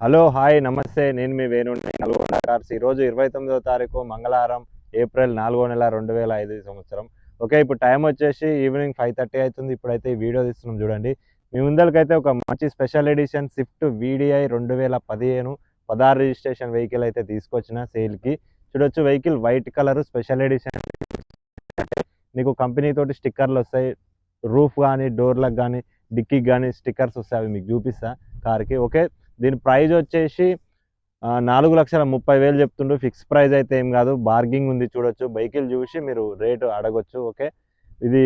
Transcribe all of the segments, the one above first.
Hello hi నమస్తే, నేను మీ వేణుని Nalgonda cars. ఈరోజు 29వ తారీఖు మంగళవారం, ఏప్రిల్ 4వ నెల 2005 సంవత్సరం. ఓకే, ఇప్పుడు టైం వచ్చేసి ఈవినింగ్ 5:30 అవుతుంది. ఇప్పుడైతే ఈ వీడియో తీస్తున్నాం చూడండి. మీ ముందరికైతే ఒక మంచి special edition Swift VDI 2015 16 registration vehicle అయితే తీసుకొచ్చిన సేల్కి. చూడొచ్చు, vehicle white colour special edition. మీకు కంపెనీ తోటి స్టిక్కర్లు వస్తాయి, రూఫ్ కానీ డోర్లకు కానీ డిక్కీకి కానీ స్టిక్కర్స్ వస్తాయి, అవి మీకు చూపిస్తా కార్కి. ఓకే, దీని ప్రైజ్ వచ్చేసి 4,30,000 చెప్తుండ్రు. ఫిక్స్ ప్రైజ్ అయితే ఏం కాదు, బార్గింగ్ ఉంది. చూడొచ్చు, వెహికల్ చూసి మీరు రేటు అడగొచ్చు. ఓకే, ఇది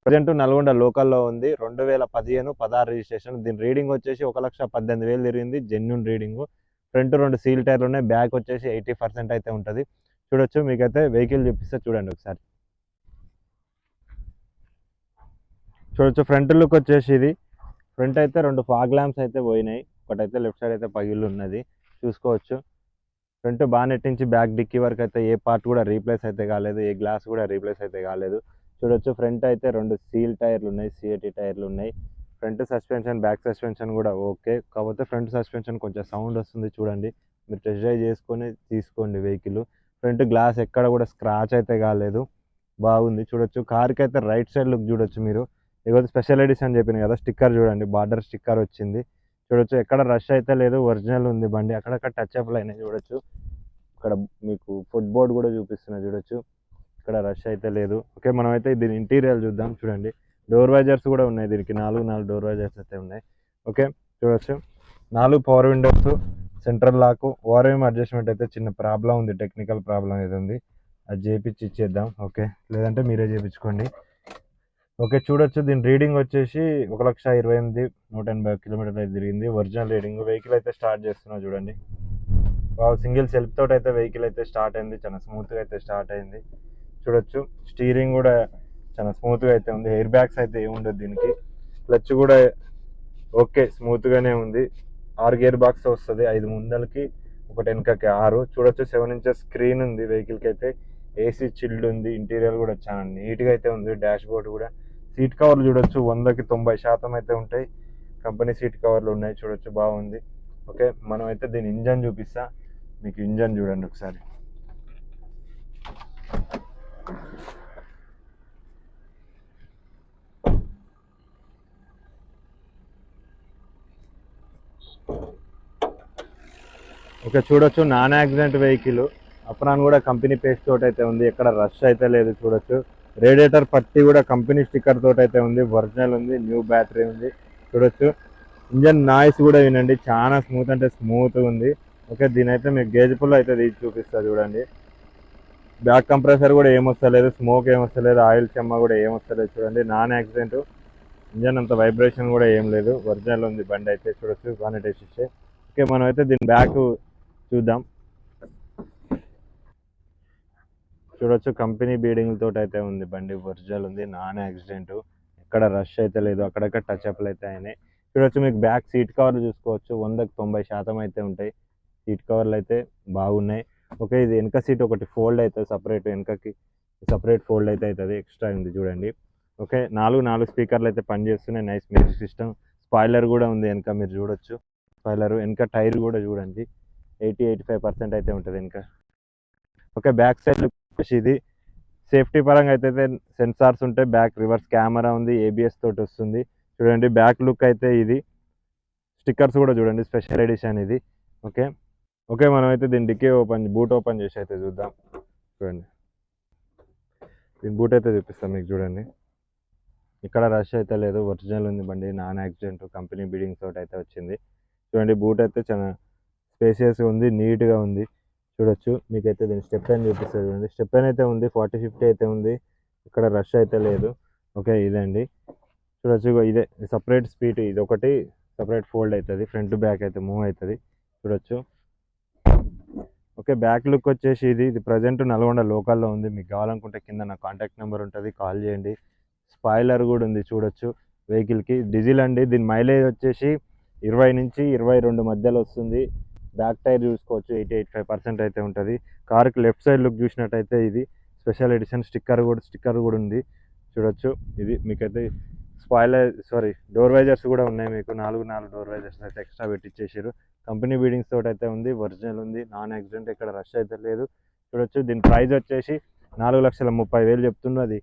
ప్రజెంట్ నల్గొండ లోకల్లో ఉంది. 2015 16 రిజిస్ట్రేషన్. దీని రీడింగ్ వచ్చేసి 1,18,000 తిరిగింది, జెన్యున్ రీడింగ్. ఫ్రంట్ 2 సీల్ టైర్లు ఉన్నాయి, బ్యాక్ వచ్చేసి 80% అయితే ఉంటుంది. చూడొచ్చు, మీకైతే వెహికల్ చూపిస్తే చూడండి ఒకసారి. చూడొచ్చు, ఫ్రంట్ లుక్ వచ్చేసి ఇది. ఫ్రంట్ అయితే 2 ఫాగ్ ల్యాంప్స్ అయితే పోయినాయి, ఒకటైతే లెఫ్ట్ సైడ్ అయితే పగిలి ఉన్నది, చూసుకోవచ్చు. ఫ్రంట్ బానెట్ నుంచి బ్యాక్ డిక్కీ వరకు అయితే ఏ పార్ట్ కూడా రీప్లేస్ అయితే కాలేదు, ఏ గ్లాస్ కూడా రీప్లేస్ అయితే కాలేదు. చూడొచ్చు, ఫ్రంట్ అయితే 2 సీల్ టైర్లు ఉన్నాయి, సిఏటి టైర్లు ఉన్నాయి. ఫ్రంట్ సస్పెన్షన్ బ్యాక్ సస్పెన్షన్ కూడా ఓకే, కాకపోతే ఫ్రంట్ సస్పెన్షన్ కొంచెం సౌండ్ వస్తుంది. చూడండి, మీరు టెస్ట్ డ్రైవ్ చేసుకొని తీసుకోండి వెహికల్. ఫ్రంట్ గ్లాస్ ఎక్కడ కూడా స్క్రాచ్ అయితే కాలేదు, బాగుంది. చూడొచ్చు, కార్కి అయితే రైట్ సైడ్ లుక్ చూడొచ్చు మీరు. ఇకపోతే స్పెషల్ ఎడిషన్ చెప్పిన కదా, స్టిక్కర్ చూడండి, బార్డర్ స్టిక్కర్ వచ్చింది. చూడొచ్చు, ఎక్కడ రష్ అయితే లేదు, ఒరిజినల్ ఉంది బండి. అక్కడక్కడ టచ్ అప్లు అయినాయి. చూడొచ్చు, ఇక్కడ మీకు ఫుట్ బోర్డ్ కూడా చూపిస్తున్నా, చూడొచ్చు, ఇక్కడ రష్ అయితే లేదు. ఓకే, మనం అయితే దీని ఇంటీరియర్ చూద్దాం. చూడండి, డోర్ వైజర్స్ కూడా ఉన్నాయి దీనికి, 4 డోర్ వైజర్స్ అయితే ఉన్నాయి. ఓకే, చూడొచ్చు, 4 power windows, central lock. ORM adjustment అయితే చిన్న ప్రాబ్లం ఉంది, టెక్నికల్ ప్రాబ్లం అయితే ఉంది, అది చేపించి ఇచ్చేద్దాం. ఓకే, లేదంటే మీరే చేయించుకోండి. ఓకే, చూడొచ్చు, దీని రీడింగ్ వచ్చేసి 1,28,000 180 కిలోమీటర్లు అయితే తిరిగింది, ఒరిజినల్ రీడింగ్. వెహికల్ అయితే స్టార్ట్ చేస్తున్నా చూడండి. సింగిల్ సెల్ఫ్ తోటి అయితే వెహికల్ అయితే స్టార్ట్ అయింది, చాలా స్మూత్గా అయితే స్టార్ట్ అయింది. చూడొచ్చు, స్టీరింగ్ కూడా చాలా స్మూత్గా అయితే ఉంది, ఎయిర్ బ్యాగ్స్ అయితే ఏముండదు దీనికి. క్లచ్ కూడా ఓకే, స్మూత్గానే ఉంది. 6 గేర్ బాక్స్ వస్తుంది, 5 ముందలకి, ఒకటి వెనకకి 6. చూడొచ్చు, 7 ఇంచెస్ స్క్రీన్ ఉంది వెహికల్కి అయితే. ఏసీ చిల్డ్ ఉంది, ఇంటీరియర్ కూడా చాలా నీట్గా అయితే ఉంది. డాష్ బోర్డ్ కూడా, సీట్ కవర్లు చూడొచ్చు, 100కి 90% అయితే ఉంటాయి. కంపెనీ సీట్ కవర్లు ఉన్నాయి, చూడొచ్చు, బాగుంది. ఓకే, మనం అయితే దీని ఇంజన్ చూపిస్తా మీకు. ఇంజన్ చూడండి ఒకసారి. ఓకే, చూడొచ్చు, నాన్ యాక్సిడెంట్ వెహికల్. అప్రాన్ కూడా కంపెనీ పేస్ట్ తోటి అయితే ఉంది, ఎక్కడ రష్ అయితే లేదు. చూడొచ్చు, రేడియేటర్ పట్టి కూడా కంపెనీ స్టిక్కర్ తోటి అయితే ఉంది, ఒరిజినల్ ఉంది, న్యూ బ్యాటరీ ఉంది. చూడొచ్చు, ఇంజన్ నాయిస్ కూడా వినండి, చాలా స్మూత్ అంటే స్మూత్ ఉంది. ఓకే, దీని అయితే మీకు గేజ్ పుల్ అయితే తీసి చూపిస్తా చూడండి. బ్యాక్ కంప్రెసర్ కూడా ఏమొస్తలేదు, స్మోక్ ఏమొస్తలేదు, ఆయిల్ చెమ్మ కూడా ఏమొస్తలేదు. చూడండి, నాన్ యాక్సిడెంట్. ఇంజన్ అంత వైబ్రేషన్ కూడా ఏం లేదు, ఒరిజినల్ ఉంది బండి అయితే. చూడొచ్చు, బానెట్ వేసిస్తే. ఓకే, మనం అయితే దీని బ్యాక్ చూద్దాం. చూడొచ్చు, కంపెనీ బీడింగ్ తోటి అయితే ఉంది బండి, ఒరిజినల్ ఉంది, నాన్ యాక్సిడెంట్. ఎక్కడ రష్ అయితే లేదు, అక్కడక్కడ టచ్ అప్లు అయితే అయినాయి. చూడొచ్చు, మీకు బ్యాక్ సీట్ కవర్లు చూసుకోవచ్చు, 100కి 90% అయితే ఉంటాయి. సీట్ కవర్లు అయితే బాగున్నాయి. ఓకే, ఇది వెనక సీట్ ఒకటి ఫోల్డ్ అవుతుంది సపరేట్, వెనకకి సపరేట్ ఫోల్డ్ అయితే అవుతుంది, ఎక్స్ట్రా ఉంది చూడండి. ఓకే, 4 స్పీకర్లు అయితే పనిచేస్తున్నాయి, నైస్ మ్యూజిక్ సిస్టమ్. స్పాయిలర్ కూడా ఉంది వెనక, మీరు చూడొచ్చు. స్పాయిలర్ వెనక టైర్ కూడా చూడండి, 80-85% అయితే ఉంటుంది వెనక. ఓకే, బ్యాక్ సైడ్ ఇది సేఫ్టీ పరంగా అయితే సెన్సార్స్ ఉంటాయి, బ్యాక్ రివర్స్ కెమెరా ఉంది, ఏబిఎస్ తోటి వస్తుంది. చూడండి, బ్యాక్ లుక్ అయితే ఇది. స్టిక్కర్స్ కూడా చూడండి, స్పెషల్ ఎడిషన్ ఇది. ఓకే, ఓకే, మనం అయితే దీని డిక్కీ బూట్ ఓపెన్ చేసి అయితే చూద్దాం. చూడండి, దీని బూట్ అయితే చూపిస్తాం మీకు. చూడండి, ఇక్కడ రష్ అయితే లేదు, ఒరిజినల్ ఉంది బండి, నాన్ యాక్సిడెంట్, కంపెనీ బిడింగ్ తోటి అయితే వచ్చింది. చూడండి, బూట్ అయితే చాలా స్పేసియస్ ఉంది, నీట్గా ఉంది. చూడొచ్చు, మీకైతే దీని స్టెప్ అయిన చూపిస్తుంది చూడండి. స్టెప్ అయిన అయితే ఉంది, 40-50 అయితే ఉంది, ఇక్కడ రష్ అయితే లేదు. ఓకే, ఇదండి. చూడొచ్చు, ఇదే సపరేట్ స్పీడ్, ఇది ఒకటి సపరేట్ ఫోల్డ్ అవుతుంది, ఫ్రంట్ బ్యాక్ అయితే మూవ్ అవుతుంది. చూడొచ్చు. ఓకే, బ్యాక్ లుక్ వచ్చేసి ఇది ప్రజెంట్ నల్గొండ లోకల్లో ఉంది. మీకు కావాలనుకుంటే కింద నా కాంటాక్ట్ నెంబర్ ఉంటుంది, కాల్ చేయండి. స్పాయిలర్ కూడా ఉంది, చూడొచ్చు. వెహికల్కి డీజిల్ అండి. దీని మైలేజ్ వచ్చేసి 20 నుంచి 22 మధ్యలో వస్తుంది. బ్యాక్ టైర్ చూసుకోవచ్చు, 80-85% అయితే ఉంటుంది. కార్కి లెఫ్ట్ సైడ్ లుక్ చూసినట్టయితే ఇది స్పెషల్ ఎడిషన్. స్టిక్కర్ కూడా ఉంది, చూడొచ్చు. ఇది మీకైతే డోర్ వైజర్స్ కూడా ఉన్నాయి మీకు. 4 డోర్ వైజర్స్ అయితే ఎక్స్ట్రా పెట్టించేసారు. కంపెనీ బీడింగ్స్ తోటి అయితే ఉంది, ఒరిజినల్ ఉంది, నాన్ యాక్సిడెంట్, ఇక్కడ రష్ అయితే లేదు. చూడొచ్చు. దీని ప్రైస్ వచ్చేసి 4,30,000 చెప్తుండ్రు. అది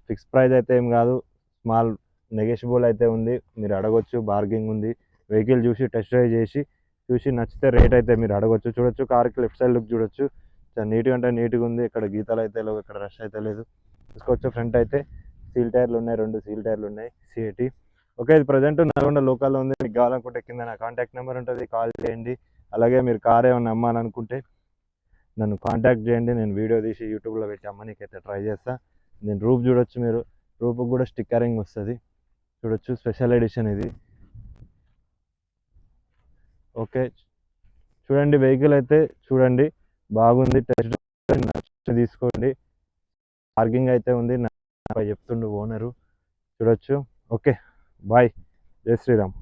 ఫిక్స్ ప్రైస్ అయితే ఏం కాదు, స్మాల్ నెగోషియబుల్ అయితే ఉంది. మీరు అడగొచ్చు, బార్గింగ్ ఉంది. వెహికల్ చూసి టెస్ట్ డ్రైవ్ చేసి చూసి నచ్చితే రేట్ అయితే మీరు అడగొచ్చు. చూడొచ్చు. కార్కి లెఫ్ట్ సైడ్ లుక్ చూడొచ్చు, చాలా నీట్గా అంటే నీట్గా ఉంది. ఇక్కడ గీతాలు అయితే లేవు, ఇక్కడ రష్ అయితే లేదు. చూసుకోవచ్చు. ఫ్రంట్ అయితే సీల్ టైర్లు ఉన్నాయి, 2 సీల్ టైర్లు ఉన్నాయి సిఐటి. ఓకే, ఇది ప్రజెంట్ నల్గొండ లోకల్లో ఉంది. మీకు కావాలనుకుంటే కింద నా కాంటాక్ట్ నెంబర్ ఉంటుంది, కాల్ చేయండి. అలాగే మీరు కార్ ఏమైనా అమ్మాలనుకుంటే నన్ను కాంటాక్ట్ చేయండి. నేను వీడియో తీసి యూట్యూబ్లో పెట్టి అమ్మనీకైతే ట్రై చేస్తా. నేను రూఫ్ చూడొచ్చు. మీరు రూఫ్ కూడా స్టిక్కరింగ్ వస్తుంది చూడొచ్చు. స్పెషల్ ఎడిషన్ ఇది. ఓకే, చూడండి. వెహికల్ అయితే చూడండి, బాగుంది. టెస్ట్ తీసుకోండి. పార్కింగ్ అయితే ఉంది, చెప్తుండు ఓనరు. చూడొచ్చు. Okay, bye. జై శ్రీరామ్.